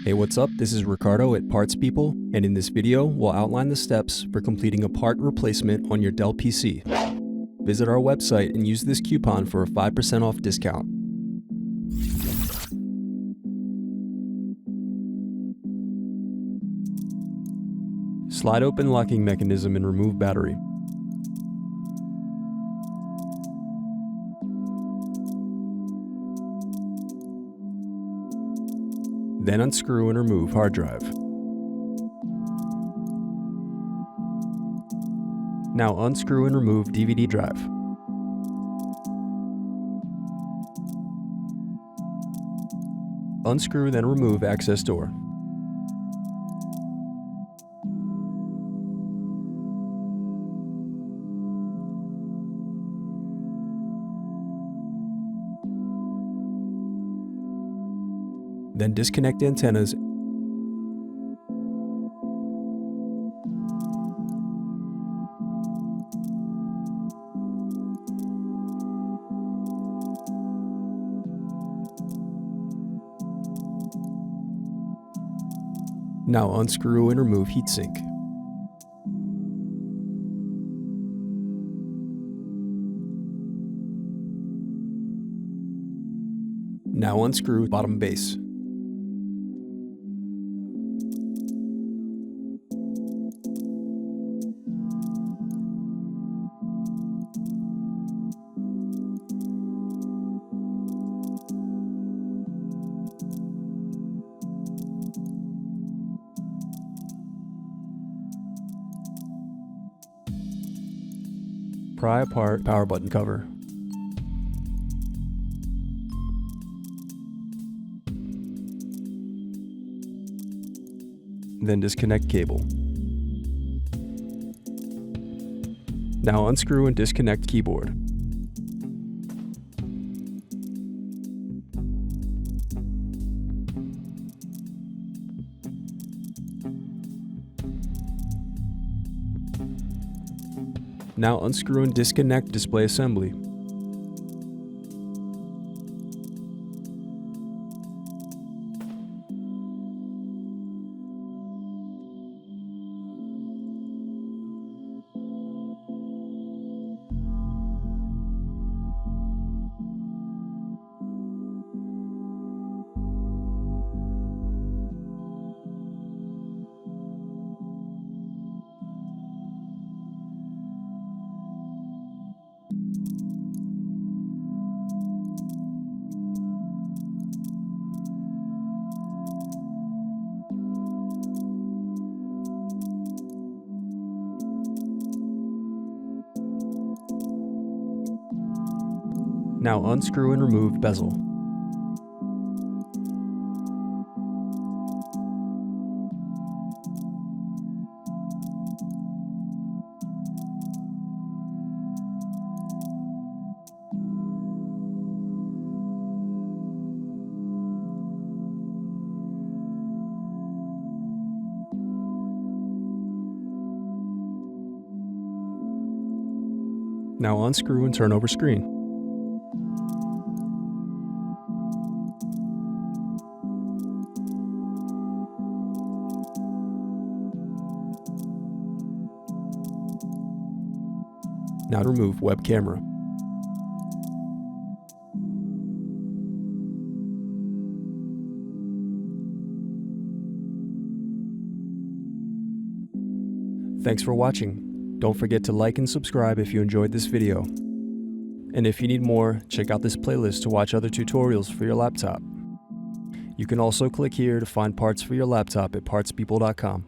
Hey, what's up? This is Ricardo at Parts People, and in this video, we'll outline the steps for completing a part replacement on your Dell PC. Visit our website and use this coupon for a 5% off discount. Slide open locking mechanism and remove battery. Then unscrew and remove hard drive. Now unscrew and remove DVD drive. Unscrew then remove access door. Then disconnect antennas . Now unscrew and remove heatsink. Now unscrew bottom base. Pry apart power button cover. Then disconnect cable. Now unscrew and disconnect keyboard. Now unscrew and disconnect display assembly. Now unscrew and remove bezel. Now unscrew and turn over screen. Now remove web camera. Thanks for watching. Don't forget to like and subscribe if you enjoyed this video. And if you need more, check out this playlist to watch other tutorials for your laptop. You can also click here to find parts for your laptop at partspeople.com.